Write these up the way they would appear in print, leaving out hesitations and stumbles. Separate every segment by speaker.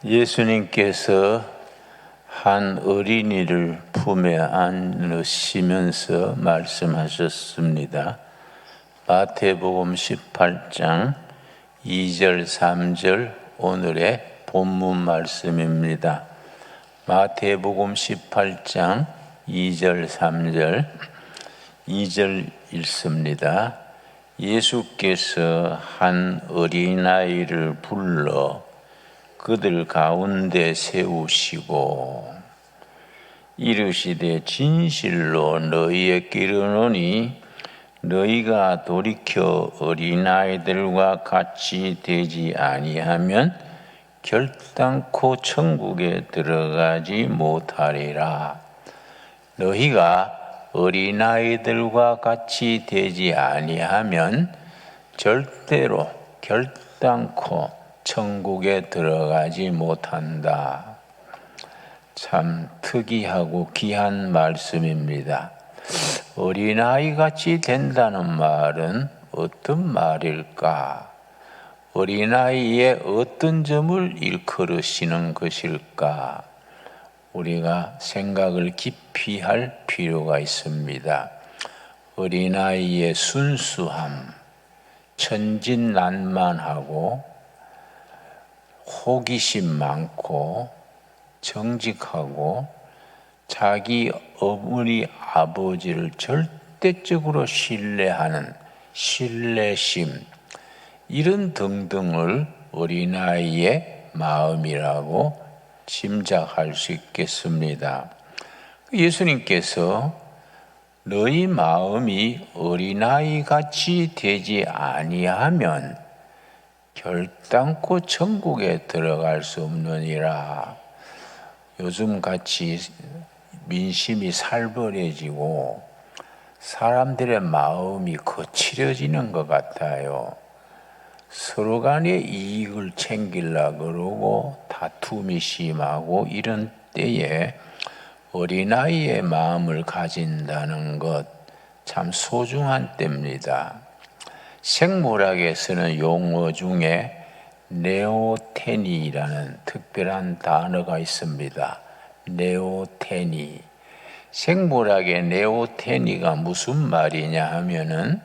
Speaker 1: 예수님께서 한 어린이를 품에 안으시면서 말씀하셨습니다. 마태복음 18장 2절 3절 오늘의 본문 말씀입니다. 마태복음 18장 2절 3절 2절 읽습니다. 예수께서 한 어린아이를 불러 그들 가운데 세우시고 이르시되 진실로 너희에게 이르노니 너희가 돌이켜 어린아이들과 같이 되지 아니하면 결단코 천국에 들어가지 못하리라. 너희가 어린아이들과 같이 되지 아니하면 절대로 결단코 천국에 들어가지 못한다. 참 특이하고 귀한 말씀입니다. 어린아이같이 된다는 말은 어떤 말일까? 어린아이의 어떤 점을 일컬으시는 것일까? 우리가 생각을 깊이 할 필요가 있습니다. 어린아이의 순수함, 천진난만하고 호기심 많고 정직하고 자기 어머니 아버지를 절대적으로 신뢰하는 신뢰심, 이런 등등을 어린아이의 마음이라고 짐작할 수 있겠습니다. 예수님께서 너희 마음이 어린아이같이 되지 아니하면 결단코 천국에 들어갈 수 없느니라. 요즘같이 민심이 살벌해지고 사람들의 마음이 거칠어지는 것 같아요. 서로 간에 이익을 챙기려고 그러고 다툼이 심하고 이런 때에 어린아이의 마음을 가진다는 것 참 소중한 때입니다. 생물학에 쓰는 용어 중에 네오테니라는 특별한 단어가 있습니다. 네오테니. 생물학의 네오테니가 무슨 말이냐 하면은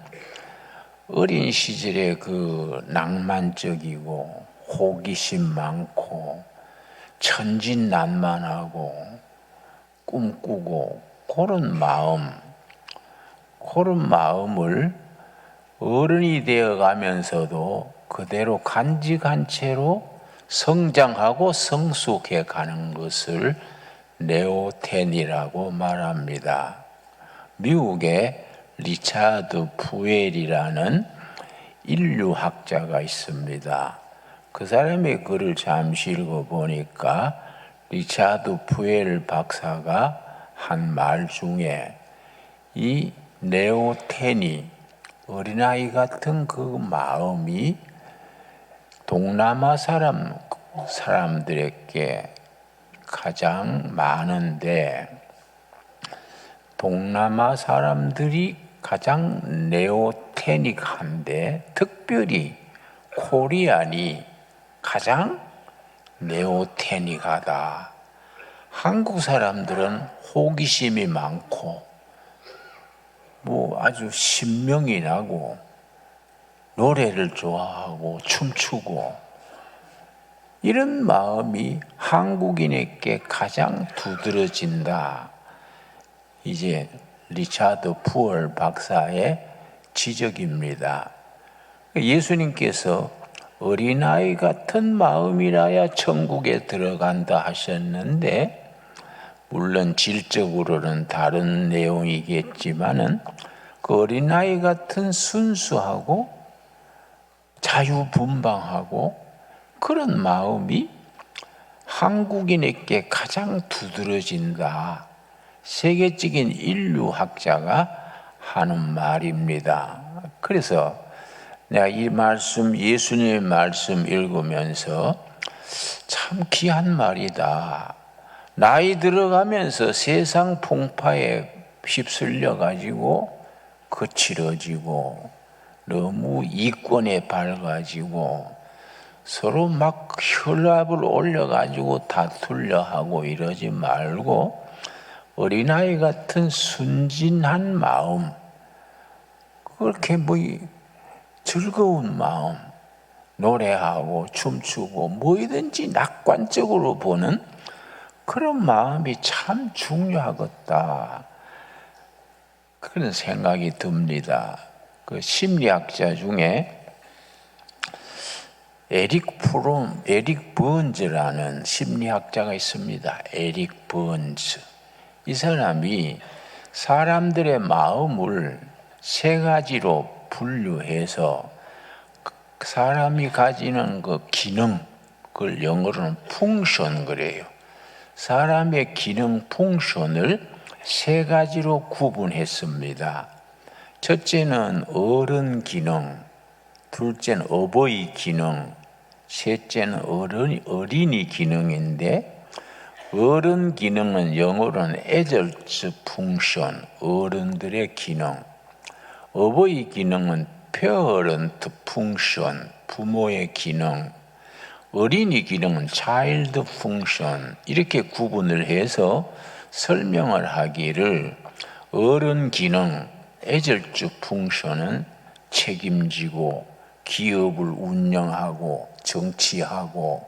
Speaker 1: 어린 시절에 그 낭만적이고 호기심 많고 천진난만하고 꿈꾸고 그런 마음을 어른이 되어 가면서도 그대로 간직한 채로 성장하고 성숙해 가는 것을 네오텐이라고 말합니다. 미국의 리차드 푸엘이라는 인류학자가 있습니다. 그 사람의 글을 잠시 읽어보니까 리차드 푸엘 박사가 한 말 중에 이 네오텐이 어린아이 같은 그 마음이 동남아 사람들에게 가장 많은데 동남아 사람들이 가장 네오테닉한데 특별히 코리안이 가장 네오테닉하다. 한국 사람들은 호기심이 많고 아주 신명이 나고 노래를 좋아하고 춤추고 이런 마음이 한국인에게 가장 두드러진다. 이제 리차드 푸얼 박사의 지적입니다. 예수님께서 어린아이 같은 마음이라야 천국에 들어간다 하셨는데 물론 질적으로는 다른 내용이겠지만은 그 어린아이 같은 순수하고 자유분방하고 그런 마음이 한국인에게 가장 두드러진다. 세계적인 인류학자가 하는 말입니다. 그래서 내가 이 말씀, 예수님의 말씀 읽으면서 참 귀한 말이다. 나이 들어가면서 세상 풍파에 휩쓸려 가지고 거칠어지고 너무 이권에 밝아지고 서로 막 혈압을 올려가지고 다투려 하고 이러지 말고 어린아이 같은 순진한 마음, 그렇게 즐거운 마음, 노래하고 춤추고 뭐든지 낙관적으로 보는 그런 마음이 참 중요하겠다, 그런 생각이 듭니다. 그 심리학자 중에 에릭 번즈라는 심리학자가 있습니다. 에릭 번즈. 이 사람이 사람들의 마음을 세 가지로 분류해서 사람이 가지는 그 기능, 그걸 영어로는 펑션 그래요. 사람의 기능 펑션을 세 가지로 구분했습니다. 첫째는 어른 기능, 둘째는 어버이 기능, 셋째는 어린이 기능인데, 어른 기능은 영어로는 adult function, 어른들의 기능. 어버이 기능은 parent function, 부모의 기능. 어린이 기능은 child function. 이렇게 구분을 해서 설명을 하기를, 어른 기능, adult function은 책임지고 기업을 운영하고 정치하고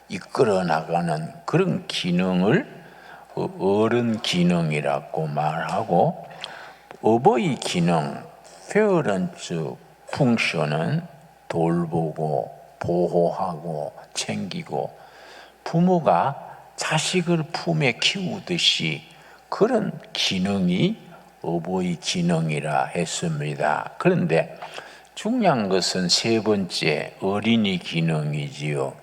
Speaker 1: 이끌어 나가는 그런 기능을 어른 기능이라고 말하고, 어버이 기능, parent function은 돌보고 보호하고 챙기고 부모가 자식을 품에 키우듯이 그런 기능이 어버이 기능이라 했습니다. 그런데 중요한 것은 세 번째 어린이 기능이지요.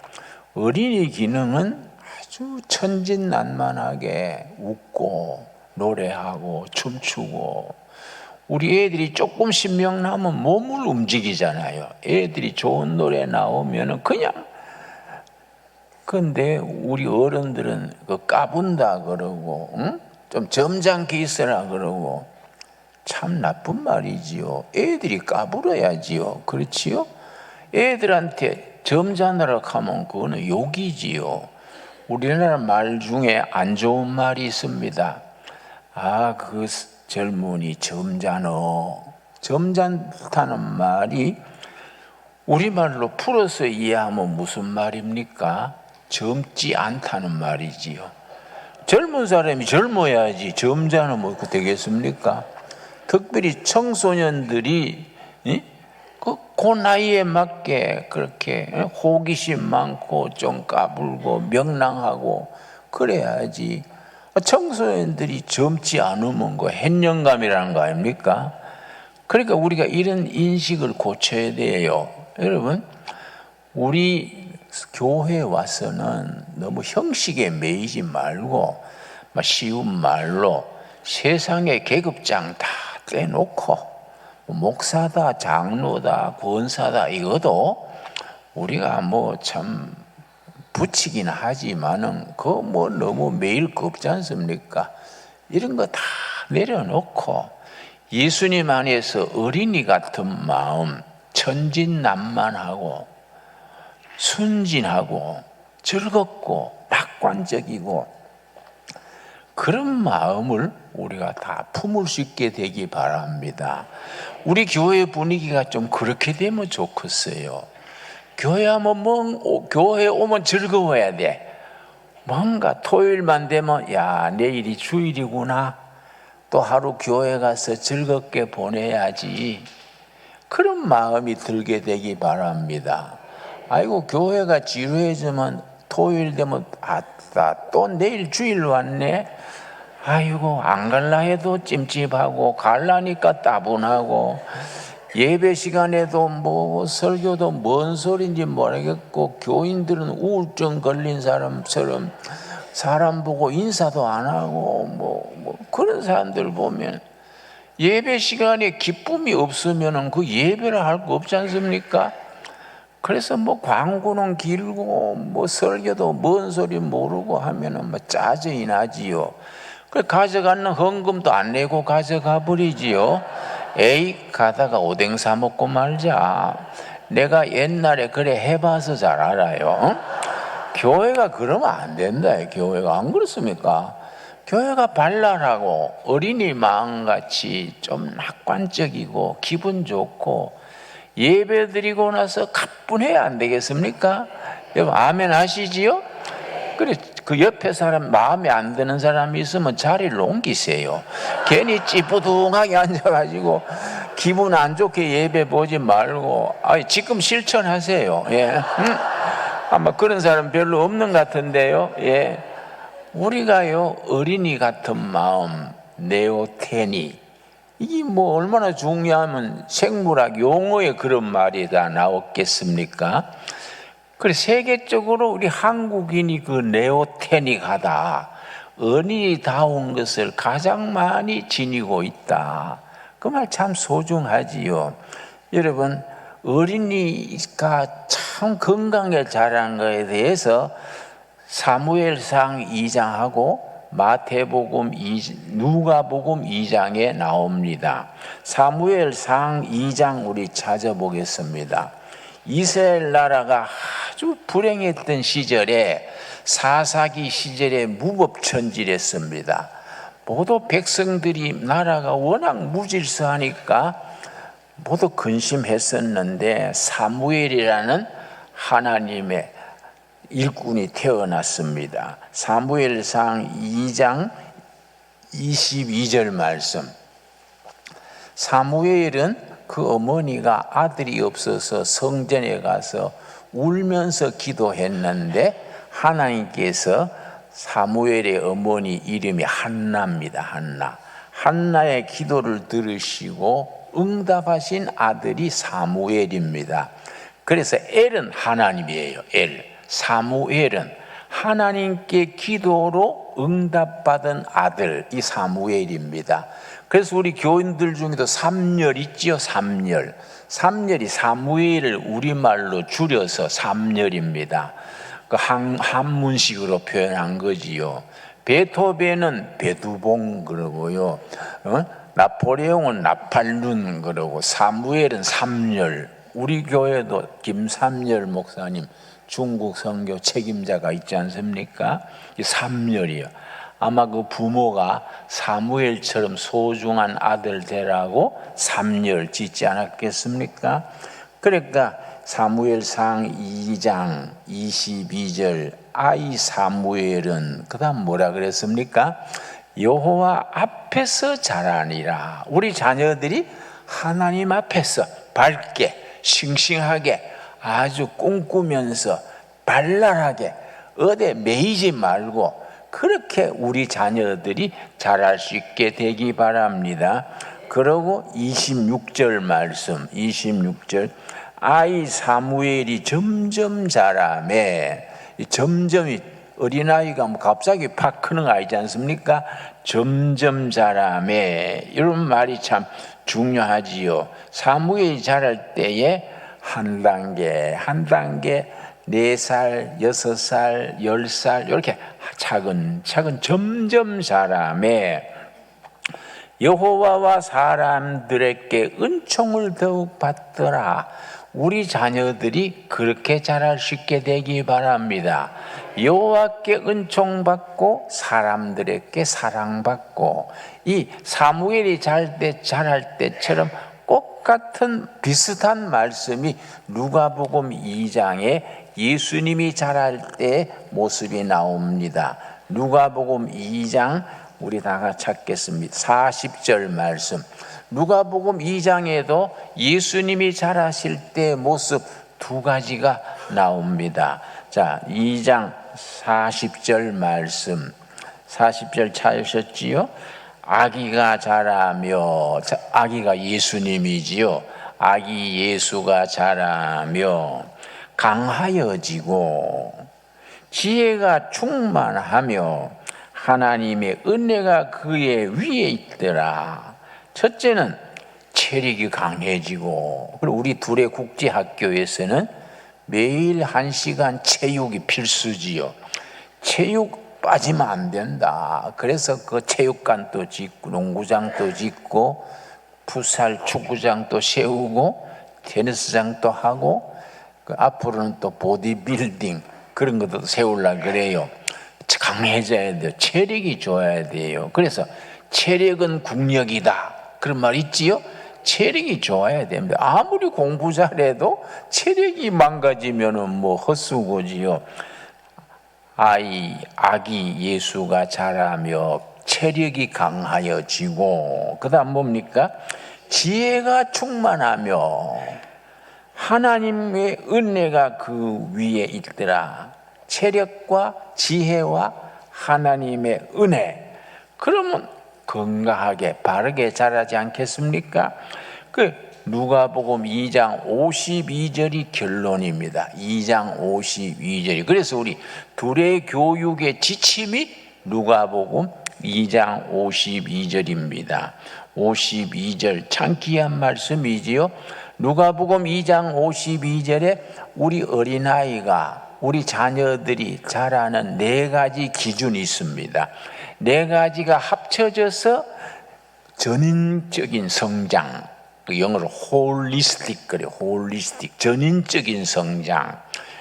Speaker 1: 어린이 기능은 아주 천진난만하게 웃고 노래하고 춤추고, 우리 애들이 조금 신명 나면 몸을 움직이잖아요. 애들이 좋은 노래 나오면 그냥. 근데 우리 어른들은 까분다 그러고, 응? 좀 점잖게 있으라 그러고, 참 나쁜 말이지요. 애들이 까불어야지요. 그렇지요? 애들한테 점잖으라 하면 그거는 욕이지요. 우리나라 말 중에 안 좋은 말이 있습니다. 아, 그 젊은이 점잖어. 점잖다는 말이 우리말로 풀어서 이해하면 무슨 말입니까? 젊지 않다는 말이지요. 젊은 사람이 젊어야지 점잖으면 되겠습니까? 특별히 청소년들이 그 나이에 맞게 그렇게 호기심 많고 좀 까불고 명랑하고 그래야지. 청소년들이 젊지 않으면 그 햇령감이라는 거 아닙니까? 그러니까 우리가 이런 인식을 고쳐야 돼요. 여러분, 우리 교회에 와서는 너무 형식에 매이지 말고 쉬운 말로 세상의 계급장 다 떼놓고 목사다, 장로다, 권사다 이것도 우리가 참 붙이긴 하지만은 너무 매일 거 없지 않습니까? 이런 거 다 내려놓고 예수님 안에서 어린이 같은 마음, 천진난만하고 순진하고 즐겁고 낙관적이고 그런 마음을 우리가 다 품을 수 있게 되기 바랍니다. 우리 교회 분위기가 좀 그렇게 되면 좋겠어요. 교회 오면 즐거워야 돼. 뭔가 토요일만 되면 내일이 주일이구나, 또 하루 교회 가서 즐겁게 보내야지, 그런 마음이 들게 되기 바랍니다. 아이고, 교회가 지루해지면 토요일 되면 또 내일 주일 왔네, 아이고 안 갈라 해도 찜찜하고 갈라니까 따분하고, 예배 시간에도 설교도 뭔 소리인지 모르겠고, 교인들은 우울증 걸린 사람처럼 사람 보고 인사도 안 하고 그런 사람들 보면 예배 시간에 기쁨이 없으면 그 예배를 할 거 없지 않습니까? 그래서 광고는 길고 설교도 뭔 소리 모르고 하면은 짜증이 나지요. 가져가는 헌금도 안 내고 가져가 버리지요. 에이, 가다가 오뎅 사 먹고 말자. 내가 옛날에 그래 해봐서 잘 알아요. 교회가 그러면 안 된다. 교회가 안 그렇습니까? 교회가 발랄하고 어린이 마음같이 좀 낙관적이고 기분 좋고 예배 드리고 나서 가뿐해야 안 되겠습니까? 여러분 아멘 하시지요? 그래, 그 옆에 사람 마음에 안 드는 사람이 있으면 자리를 옮기세요. 괜히 찌뿌둥하게 앉아가지고 기분 안 좋게 예배 보지 말고 지금 실천하세요. 예. 아마 그런 사람 별로 없는 것 같은데요. 예. 우리가요 어린이 같은 마음 네오테니 이게 뭐 얼마나 중요하면 생물학 용어에 그런 말이 다 나왔겠습니까? 그래 세계적으로 우리 한국인이 그 네오테닉하다 어린이다운 것을 가장 많이 지니고 있다. 그 말 참 소중하지요. 여러분 어린이가 참 건강에 자란 것에 대해서 사무엘상 2장하고 마태복음 누가복음 2장에 나옵니다. 사무엘상 2장 우리 찾아보겠습니다. 이스라엘 나라가 아주 불행했던 시절에 사사기 시절에 무법천지했습니다. 모두 백성들이 나라가 워낙 무질서하니까 모두 근심했었는데 사무엘이라는 하나님의 일꾼이 태어났습니다. 사무엘상 2장 22절 말씀. 사무엘은 그 어머니가 아들이 없어서 성전에 가서 울면서 기도했는데 하나님께서 사무엘의 어머니 이름이 한나입니다. 한나의 기도를 들으시고 응답하신 아들이 사무엘입니다. 그래서 엘은 하나님이에요. 사무엘은 하나님께 기도로 응답받은 아들 이 사무엘입니다. 그래서 우리 교인들 중에도 삼열 있지요. 삼열이 사무엘을 우리말로 줄여서 삼열입니다. 그 한문식으로 표현한 거지요. 베토벤은 베두봉 그러고요. 나폴레옹은 나팔룬 그러고 사무엘은 삼열. 우리 교회도 김삼열 목사님 중국 선교 책임자가 있지 않습니까? 이 삼열이요. 아마 그 부모가 사무엘처럼 소중한 아들 되라고 삼열 짓지 않았겠습니까? 그러니까 사무엘상 2장 22절 아이 사무엘은 그 다음 뭐라 그랬습니까? 여호와 앞에서 자라니라. 우리 자녀들이 하나님 앞에서 밝게 싱싱하게 아주 꿈꾸면서 발랄하게 어디 매이지 말고 그렇게 우리 자녀들이 자랄 수 있게 되기 바랍니다. 그리고 26절 말씀 26절 아이 사무엘이 점점 자라매 점점이 어린아이가 뭐 갑자기 팍 크는 거 아니지 않습니까? 점점 자라매 이런 말이 참 중요하지요. 사무엘이 자랄 때에 한 단계 4살, 6살, 10살 이렇게 차근차근 점점 자라매 여호와와 사람들에게 은총을 더욱 받더라. 우리 자녀들이 그렇게 자랄 수 있게 되기 바랍니다. 여호와께 은총받고 사람들에게 사랑받고 이 사무엘이 자랄 때처럼 똑같은 비슷한 말씀이 누가복음 2장에 예수님이 자랄 때 모습이 나옵니다. 누가복음 2장 우리 다 같이 찾겠습니다. 40절 말씀. 누가복음 2장에도 예수님이 자라실 때 모습 두 가지가 나옵니다. 자, 2장 40절 말씀. 40절 찾으셨지요? 아기가 자라며, 아기가 예수님이지요. 아기 예수가 자라며 강하여지고 지혜가 충만하며 하나님의 은혜가 그의 위에 있더라. 첫째는 체력이 강해지고, 그리고 우리 둘의 국제학교에서는 매일 1시간 체육이 필수지요. 체육 빠지면 안 된다. 그래서 그 체육관도 짓고 농구장도 짓고 풋살 축구장도 세우고 테니스장도 하고 그 앞으로는 또 보디빌딩 그런 것도 세우려고 그래요. 강해져야 돼요. 체력이 좋아야 돼요. 그래서 체력은 국력이다 그런 말 있지요. 체력이 좋아야 됩니다. 아무리 공부 잘해도 체력이 망가지면은 뭐 헛수고지요. 아기 예수가 자라며 체력이 강하여지고, 그 다음 뭡니까? 지혜가 충만하며 하나님의 은혜가 그 위에 있더라. 체력과 지혜와 하나님의 은혜. 그러면 건강하게 바르게 자라지 않겠습니까? 그 누가복음 2장 52절이 결론입니다. 2장 52절이. 그래서 우리 둘의 교육의 지침이 누가복음 2장 52절입니다. 52절 참 귀한 말씀이지요. 누가복음 2장 52절에 우리 어린아이가, 우리 자녀들이 자라는 네 가지 기준이 있습니다. 네 가지가 합쳐져서 전인적인 성장, 영어로 홀리스틱 그래요. 홀리스틱, 전인적인 성장.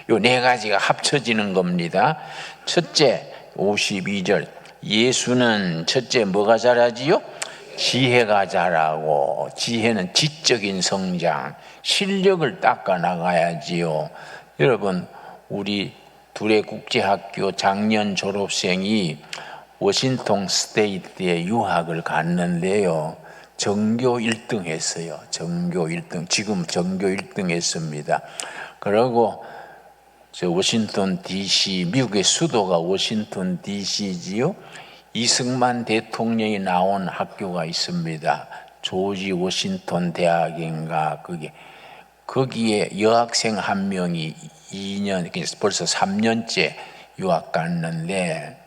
Speaker 1: 요 네 가지가 합쳐지는 겁니다. 첫째, 52절. 예수는 첫째 뭐가 자라지요? 지혜가 자라고. 지혜는 지적인 성장, 실력을 닦아 나가야지요. 여러분, 우리 둘의 국제학교 작년 졸업생이 워싱턴 스테이트에 유학을 갔는데요. 전교 1등 했어요. 전교 1등. 지금 전교 1등 했습니다. 그리고 저 워싱턴 DC, 미국의 수도가 워싱턴 DC지요. 이승만 대통령이 나온 학교가 있습니다. 조지 워싱턴 대학인가 거기에 여학생 한 명이 2년, 벌써 3년째 유학 갔는데,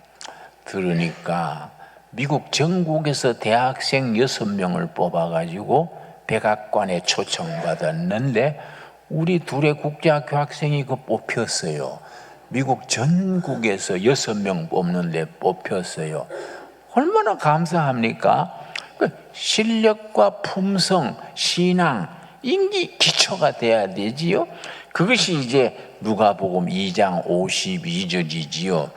Speaker 1: 들으니까 미국 전국에서 대학생 6명을 뽑아가지고 백악관에 초청받았는데 우리 둘의 국제학교 학생이 그 뽑혔어요. 미국 전국에서 6명 뽑는데 뽑혔어요. 얼마나 감사합니까? 실력과 품성, 신앙, 인기 기초가 돼야 되지요. 그것이 이제 누가복음 2장 52절이지요.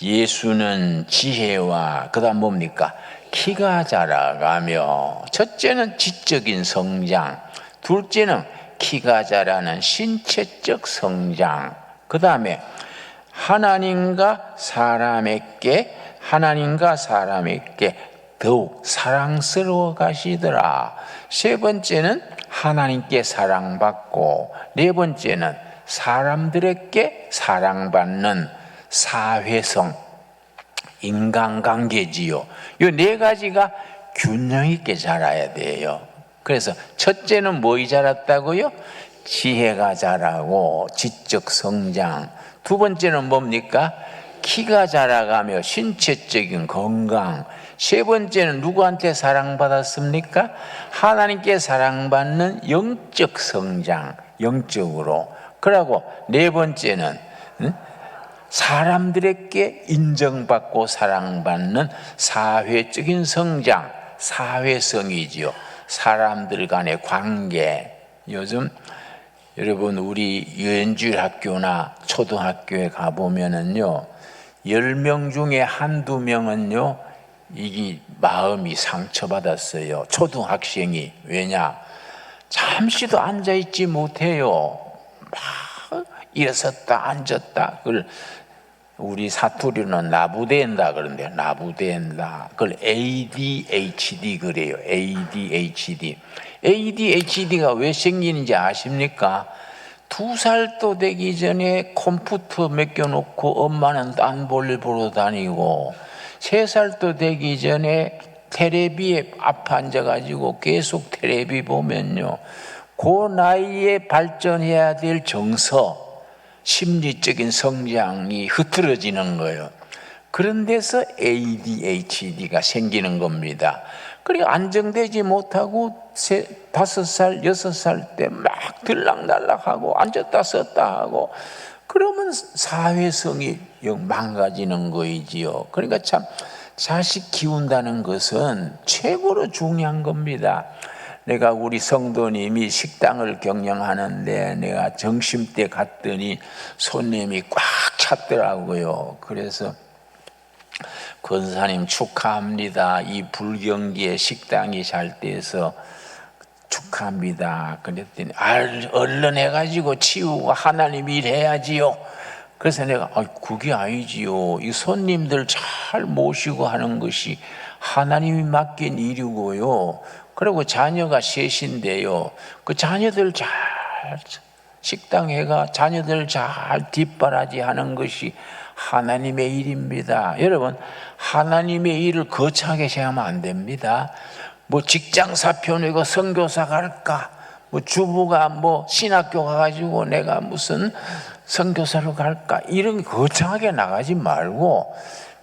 Speaker 1: 예수는 지혜와, 그 다음 뭡니까? 키가 자라가며, 첫째는 지적인 성장, 둘째는 키가 자라는 신체적 성장, 그 다음에 하나님과 사람에게 더욱 사랑스러워 가시더라. 세 번째는 하나님께 사랑받고, 네 번째는 사람들에게 사랑받는 사회성, 인간관계지요. 이 네 가지가 균형 있게 자라야 돼요. 그래서 첫째는 뭐이 자랐다고요? 지혜가 자라고 지적 성장. 두 번째는 뭡니까? 키가 자라가며 신체적인 건강. 세 번째는 누구한테 사랑받았습니까? 하나님께 사랑받는 영적 성장, 영적으로. 그리고 네 번째는 사람들에게 인정받고 사랑받는 사회적인 성장, 사회성이지요. 사람들 간의 관계. 요즘 여러분 우리 유엔주일 학교나 초등학교에 가보면은요, 10명 중에 한두 명은요, 이게 마음이 상처받았어요. 초등학생이. 왜냐? 잠시도 앉아있지 못해요. 막 일어섰다 앉았다. 그걸 우리 사투리는 나부댄다 그런데, 나부댄다. 그걸 ADHD 그래요. ADHD. ADHD가 왜 생기는지 아십니까? 2살도 되기 전에 컴퓨터 맡겨놓고 엄마는 딴 볼일 보러 다니고, 3살도 되기 전에 테레비에 앞에 앉아가지고 계속 테레비 보면요, 그 나이에 발전해야 될 정서, 심리적인 성장이 흐트러지는 거예요. 그런 데서 ADHD가 생기는 겁니다. 그리고 안정되지 못하고 5살, 6살 때 막 들락날락하고 앉았다 섰다 하고, 그러면 사회성이 망가지는 거이지요. 그러니까 참 자식 키운다는 것은 최고로 중요한 겁니다. 내가 우리 성도님이 식당을 경영하는데 내가 점심때 갔더니 손님이 꽉 찼더라고요. 그래서 권사님 축하합니다. 이 불경기에 식당이 잘 돼서 축하합니다. 그랬더니 얼른 해가지고 치우고 하나님 일해야지요. 그래서 내가 그게 아니지요. 이 손님들 잘 모시고 하는 것이 하나님이 맡긴 일이고요. 그리고 자녀가 셋인데요. 그 자녀들 잘 식당 해가 자녀들 잘 뒷바라지 하는 것이 하나님의 일입니다. 여러분, 하나님의 일을 거창하게 생각하면 안 됩니다. 뭐 직장 사표 내고 선교사 갈까? 뭐 주부가 뭐 신학교 가가지고 내가 무슨 선교사로 갈까? 이런 거창하게 나가지 말고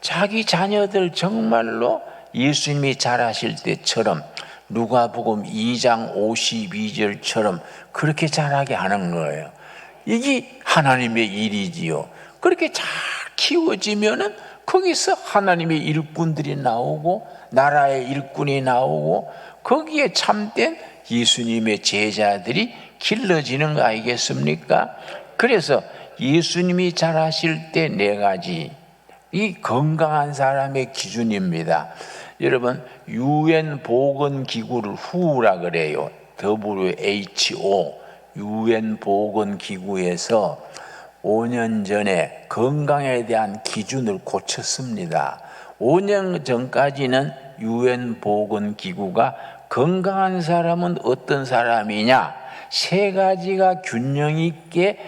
Speaker 1: 자기 자녀들 정말로 예수님이 잘하실 때처럼 누가복음 2장 52절처럼 그렇게 잘하게 하는 거예요. 이게 하나님의 일이지요. 그렇게 잘 키워지면은 거기서 하나님의 일꾼들이 나오고 나라의 일꾼이 나오고 거기에 참된 예수님의 제자들이 길러지는 거 아니겠습니까? 그래서 예수님이 잘하실 때 네 가지, 이 건강한 사람의 기준입니다. 여러분, UN 보건기구를 WHO라 그래요. WHO, UN 보건기구에서 5년 전에 건강에 대한 기준을 고쳤습니다. 5년 전까지는 UN 보건기구가 건강한 사람은 어떤 사람이냐? 세 가지가 균형 있게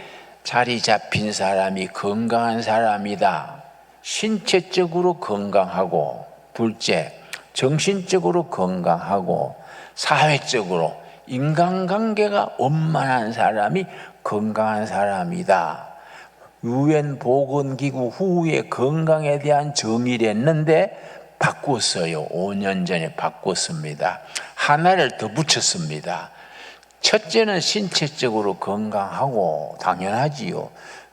Speaker 1: 자리 잡힌 사람이 건강한 사람이다. 신체적으로 건강하고, 둘째, 정신적으로 건강하고, 사회적으로 인간관계가 원만한 사람이 건강한 사람이다. UN 보건기구 후에 건강에 대한 정의를 했는데 바꿨어요. 5년 전에 바꿨습니다. 하나를 더 붙였습니다. 첫째는 신체적으로 건강하고 당연하지요.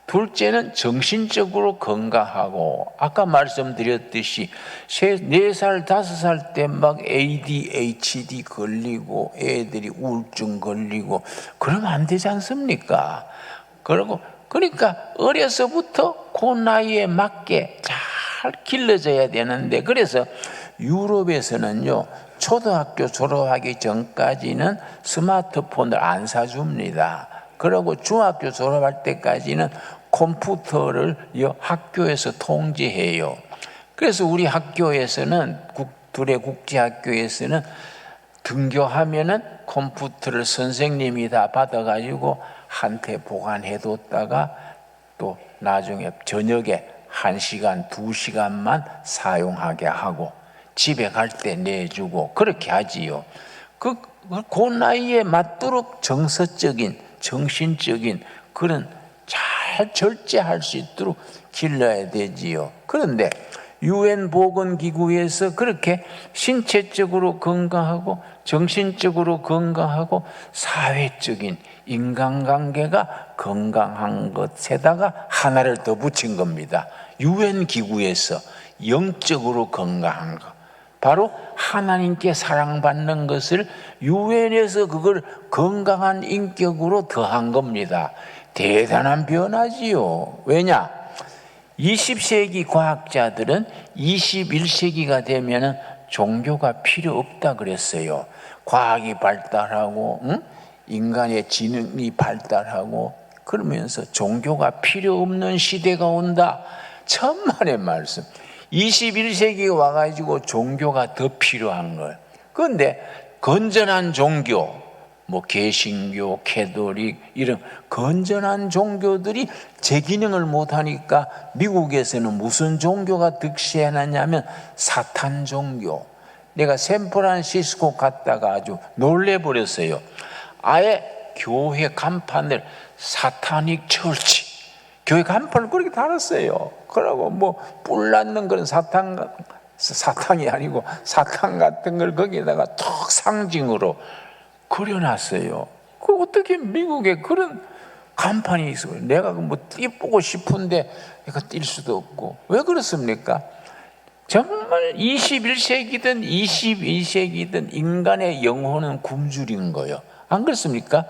Speaker 1: 둘째는 정신적으로 건강하고, 아까 말씀드렸듯이 4살, 5살 때 막 ADHD 걸리고 애들이 우울증 걸리고 그러면 안 되지 않습니까? 그러니까 어려서부터 그 나이에 맞게 잘 길러져야 되는데, 그래서 유럽에서는요, 초등학교 졸업하기 전까지는 스마트폰을 안 사줍니다. 그리고 중학교 졸업할 때까지는 컴퓨터를 학교에서 통제해요. 그래서 우리 학교에서는, 둘의 국제학교에서는 등교하면은 컴퓨터를 선생님이 다 받아가지고 한테 보관해뒀다가 또 나중에 저녁에 1시간, 2시간만 사용하게 하고 집에 갈 때 내주고 그렇게 하지요. 그 나이에 맞도록 정서적인, 정신적인 그런 잘 절제할 수 있도록 길러야 되지요. 그런데 UN 보건기구에서 그렇게 신체적으로 건강하고 정신적으로 건강하고 사회적인 인간관계가 건강한 것에다가 하나를 더 붙인 겁니다. UN 기구에서 영적으로 건강한 것, 바로 하나님께 사랑받는 것을 유엔에서 그걸 건강한 인격으로 더한 겁니다. 대단한 변화지요. 왜냐? 20세기 과학자들은 21세기가 되면 종교가 필요 없다 그랬어요. 과학이 발달하고 인간의 지능이 발달하고 그러면서 종교가 필요 없는 시대가 온다. 천만의 말씀. 21세기에 와가지고 종교가 더 필요한 거예요. 그런데 건전한 종교, 뭐 개신교, 캐톨릭 이런 건전한 종교들이 제 기능을 못하니까 미국에서는 무슨 종교가 득세해놨냐면 사탄 종교. 내가 샌프란시스코 갔다가 아주 놀래버렸어요. 아예 교회 간판을 사타닉 처치, 교회 간판을 그렇게 달았어요. 그러고 뭐 뿔났는 그런 사탕이 아니고 사탕 같은 걸 거기에다가 턱 상징으로 그려놨어요. 그 어떻게 미국에 그런 간판이 있어요? 내가 뭐 띠보고 싶은데 내가 뛸 수도 없고. 왜 그렇습니까? 정말 21세기든 22세기든 인간의 영혼은 굶주린 거예요. 안 그렇습니까?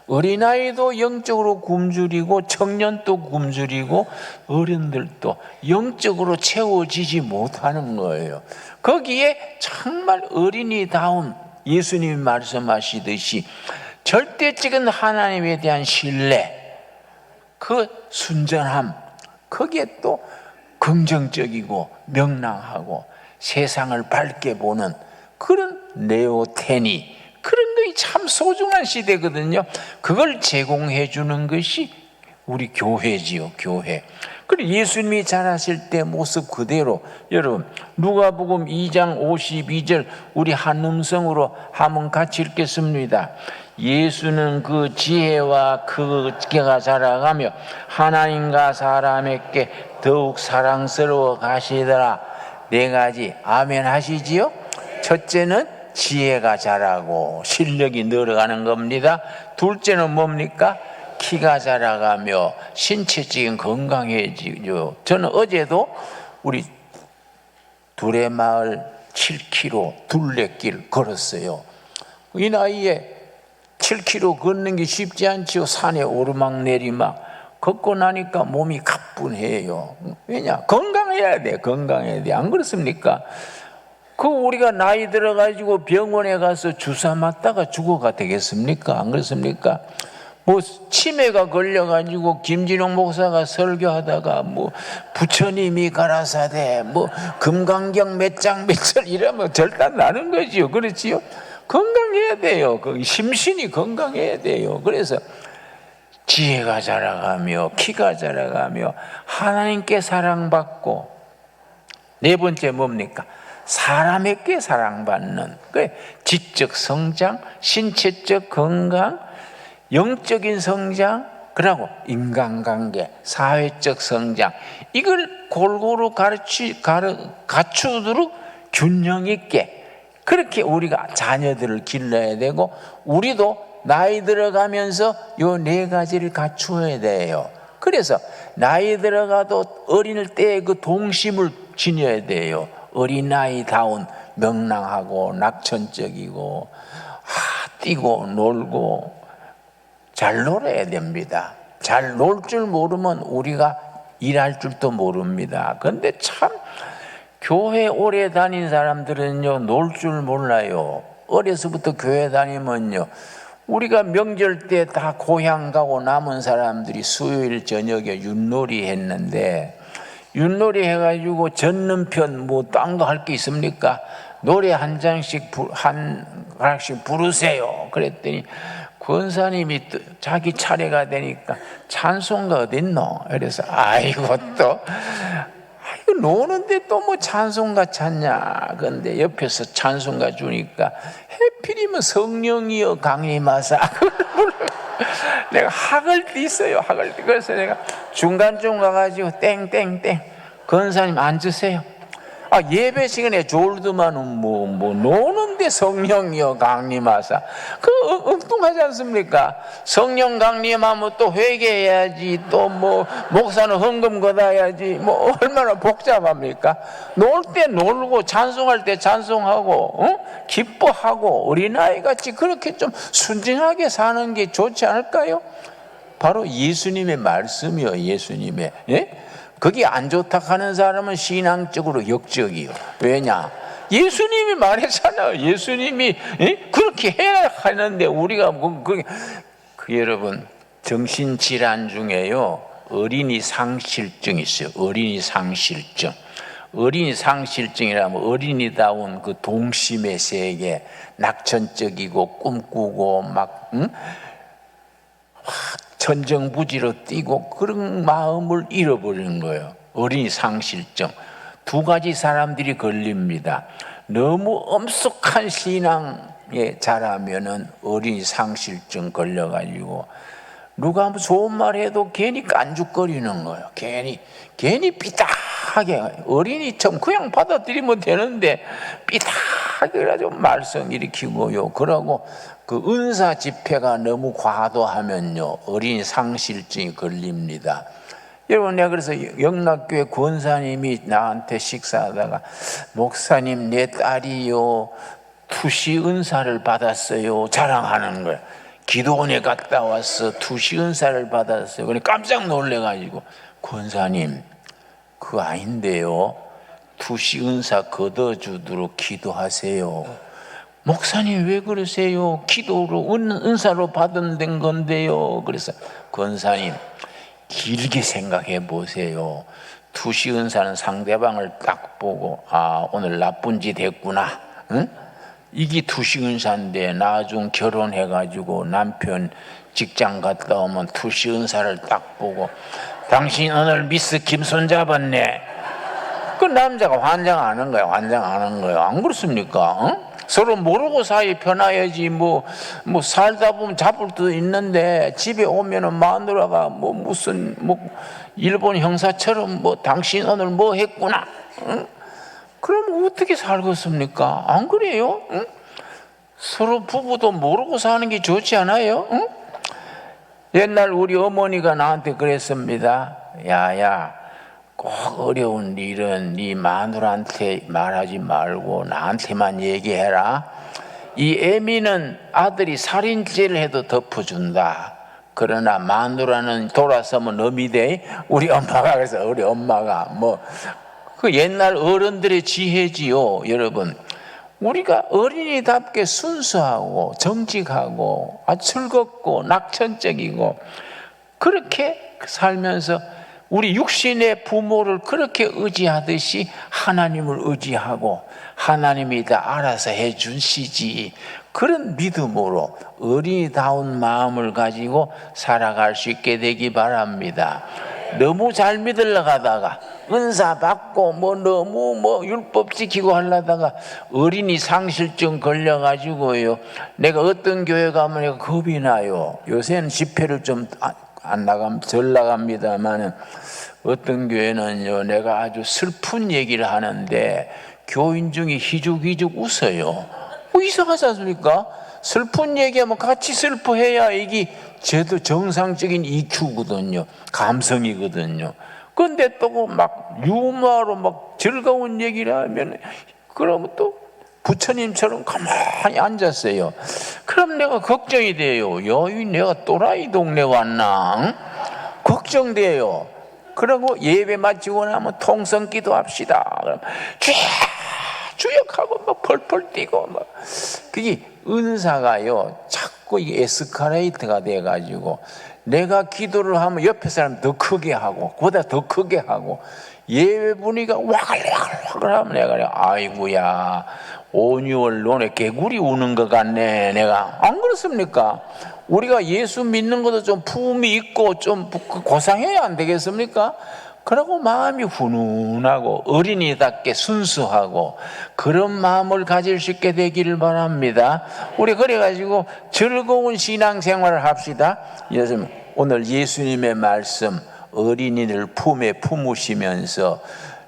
Speaker 1: 어린아이도 영적으로 굶주리고 청년도 굶주리고 어른들도 영적으로 채워지지 못하는 거예요. 거기에 정말 어린이다운 예수님이 말씀하시듯이 절대적인 하나님에 대한 신뢰, 그 순전함, 거기에 또 긍정적이고 명랑하고 세상을 밝게 보는 그런 네오테니, 그런 것이 참 소중한 시대거든요. 그걸 제공해 주는 것이 우리 교회지요, 교회. 그리고 예수님이 자라실 때 모습 그대로, 여러분 누가복음 2장 52절 우리 한 음성으로 한번 같이 읽겠습니다. 예수는 그 지혜와 그 기가 자라가며 하나님과 사람에게 더욱 사랑스러워 가시더라. 네 가지 아멘 하시지요? 첫째는 지혜가 자라고 실력이 늘어가는 겁니다. 둘째는 뭡니까? 키가 자라가며 신체적인 건강해지죠. 저는 어제도 우리 둘의 마을 7km 둘레길 걸었어요. 이 나이에 7km 걷는 게 쉽지 않죠. 산에 오르막 내리막 걷고 나니까 몸이 가뿐해요. 왜냐? 건강해야 돼. 건강해야 돼. 안 그렇습니까? 그 우리가 나이 들어가지고 병원에 가서 주사 맞다가 죽어가 되겠습니까? 안 그렇습니까? 뭐 치매가 걸려가지고 김진홍 목사가 설교하다가 뭐 부처님이 가라사대 뭐 금강경 몇 장 몇 절 이러면 절단 나는 거지요. 그렇지요? 건강해야 돼요. 심신이 건강해야 돼요. 그래서 지혜가 자라가며 키가 자라가며 하나님께 사랑받고, 네 번째 뭡니까? 사람에게 사랑받는 지적 성장, 신체적 건강, 영적인 성장, 그리고 인간관계, 사회적 성장, 이걸 골고루 갖추도록 균형 있게 그렇게 우리가 자녀들을 길러야 되고, 우리도 나이 들어가면서 요 네 가지를 갖추어야 돼요. 그래서 나이 들어가도 어릴 때의 그 동심을 지녀야 돼요. 어린아이다운 명랑하고 낙천적이고 뛰고 놀고 잘 놀아야 됩니다. 잘 놀 줄 모르면 우리가 일할 줄도 모릅니다. 그런데 참 교회 오래 다닌 사람들은요 놀 줄 몰라요. 어려서부터 교회 다니면요 우리가 명절 때 다 고향 가고 남은 사람들이 수요일 저녁에 윷놀이 했는데, 윷놀이 해가지고 젖는 편 뭐 딴 거 할 게 있습니까? 노래 한 장씩 부르세요. 그랬더니 권사님이 자기 차례가 되니까 찬송가 어딨노? 그래서 아이고 노는데 또 뭐 찬송가 찾냐? 근데 옆에서 찬송가 주니까 해필이면 성령이여 강림하사 내가 학을 띄어요. 학을 띄. 그래서 내가 중간중 가가지고 땡땡땡 권사님 앉으세요. 예배 시간에 졸드만은 뭐 노는데 성령이여 강림하사, 그 엉뚱하지 않습니까? 성령 강림하면 또 회개해야지, 또 뭐 목사는 헌금 걷어야지, 뭐 얼마나 복잡합니까? 놀 때 놀고 찬송할 때 찬송하고 기뻐하고 어린아이 같이 그렇게 좀 순진하게 사는 게 좋지 않을까요? 바로 예수님의 말씀이요. 예수님의, 예? 거기 안 좋다 하는 사람은 신앙적으로 역적이요. 왜냐? 예수님이 말했잖아요. 예수님이 그렇게 해야 하는데 우리가 여러분 정신질환 중에요 어린이 상실증이 있어요. 어린이 상실증. 어린이 상실증이라면 어린이다운 그 동심의 세계, 낙천적이고 꿈꾸고 막 천정부지로 뛰고 그런 마음을 잃어버리는 거예요. 어린이 상실증. 두 가지 사람들이 걸립니다. 너무 엄숙한 신앙에 자라면은 어린이 상실증 걸려가지고 누가 뭐 좋은 말 해도 괜히 깐죽거리는 거예요. 괜히 삐딱하게 어린이처럼 그냥 받아들이면 되는데 삐딱하게 해가지고 말썽 일으키고요. 그러고 그 은사 집회가 너무 과도하면요 어린이 상실증이 걸립니다. 여러분, 내가 그래서 영락교회 권사님이 나한테 식사하다가 목사님 내 딸이요 투시 은사를 받았어요 자랑하는 거야. 기도원에 갔다 왔어 투시 은사를 받았어요. 그래 깜짝 놀래가지고 권사님 그거 아닌데요, 투시 은사 걷어주도록 기도하세요. 목사님 왜 그러세요? 기도로 은사로 받은 건데요. 그래서 권사님 길게 생각해 보세요. 투시 은사는 상대방을 딱 보고 아 오늘 나쁜 짓 했구나, 응? 이게 투시 은사인데 나중 결혼해가지고 남편 직장 갔다 오면 투시 은사를 딱 보고 당신 오늘 미스 김손 잡았네. 그 남자가 환장하는 거야. 환장하는 거예요. 안 그렇습니까? 응? 서로 모르고 사이 편해야지. 뭐 살다 보면 잡을 수도 있는데 집에 오면은 마누라가 무슨 일본 형사처럼 당신 오늘 뭐 했구나. 응? 그럼 어떻게 살겠습니까? 안 그래요? 응? 서로 부부도 모르고 사는 게 좋지 않아요? 응? 옛날 우리 어머니가 나한테 그랬습니다. 야야, 꼭 어려운 일은 네 마누라한테 말하지 말고 나한테만 얘기해라. 이 애미는 아들이 살인죄를 해도 덮어준다. 그러나 마누라는 돌아서면 놈이 돼. 우리 엄마가 그래서 우리 엄마가 그 옛날 어른들의 지혜지요. 여러분, 우리가 어린이답게 순수하고 정직하고 아주 즐겁고 낙천적이고 그렇게 살면서 우리 육신의 부모를 그렇게 의지하듯이 하나님을 의지하고 하나님이 다 알아서 해주시지, 그런 믿음으로 어린이다운 마음을 가지고 살아갈 수 있게 되기 바랍니다. 너무 잘 믿으려고 하다가 은사 받고 너무 율법 지키고 하려다가 어린이 상실증 걸려가지고요, 내가 어떤 교회 가면 내가 겁이 나요. 요새는 집회를 좀 덜 나갑니다만은 어떤 교회는요, 내가 아주 슬픈 얘기를 하는데 교인 중에 희죽희죽 웃어요. 이상하지 않습니까? 슬픈 얘기하면 같이 슬퍼해야 이게 제도 정상적인 EQ거든요. 감성이거든요. 근데 또 유머로 즐거운 얘기를 하면 그러면 또 부처님처럼 가만히 앉았어요. 그럼 내가 걱정이 돼요. 내가 또라이 동네 왔나? 응? 걱정돼요. 그러고 예배 마치고 나면 통성 기도합시다. 그럼 주역하고 펄펄 뛰고 그게 은사가요, 자꾸 이게 에스컬레이터가 돼가지고 내가 기도를 하면 옆에 사람 더 크게 하고 그보다 더 크게 하고 예배 분위기가 와글와글 하면 내가 아이고야 온유월 논에 개구리 우는 것 같네. 내가 안 그렇습니까? 우리가 예수 믿는 것도 좀 품이 있고 좀 고상해야 안 되겠습니까? 그러고 마음이 훈훈하고 어린이답게 순수하고 그런 마음을 가질 수 있게 되기를 바랍니다. 우리 그래가지고 즐거운 신앙생활을 합시다. 오늘 예수님의 말씀, 어린이를 품에 품으시면서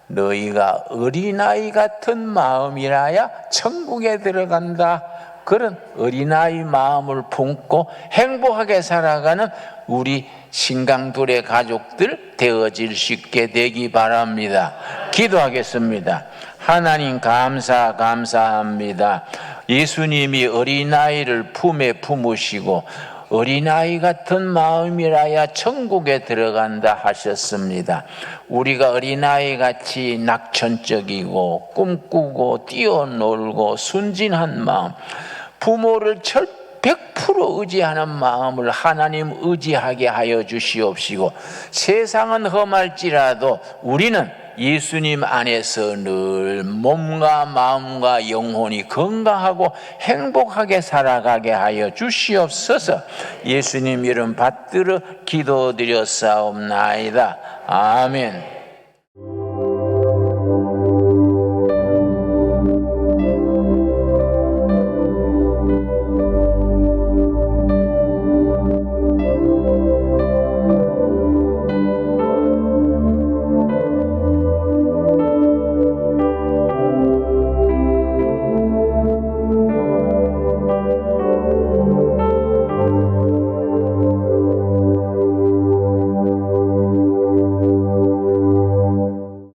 Speaker 1: 너희가 어린아이 같은 마음이라야 천국에 들어간다. 그런 어린아이 마음을 품고 행복하게 살아가는 우리 신강둘의 가족들 되어질 수 있게 되기 바랍니다. 기도하겠습니다. 하나님 감사합니다. 예수님이 어린아이를 품에 품으시고 어린아이 같은 마음이라야 천국에 들어간다 하셨습니다. 우리가 어린아이 같이 낙천적이고 꿈꾸고 뛰어놀고 순진한 마음, 부모를 100% 의지하는 마음을 하나님 의지하게 하여 주시옵시고, 세상은 험할지라도 우리는 예수님 안에서 늘 몸과 마음과 영혼이 건강하고 행복하게 살아가게 하여 주시옵소서. 예수님 이름 받들어 기도드렸사옵나이다. 아멘.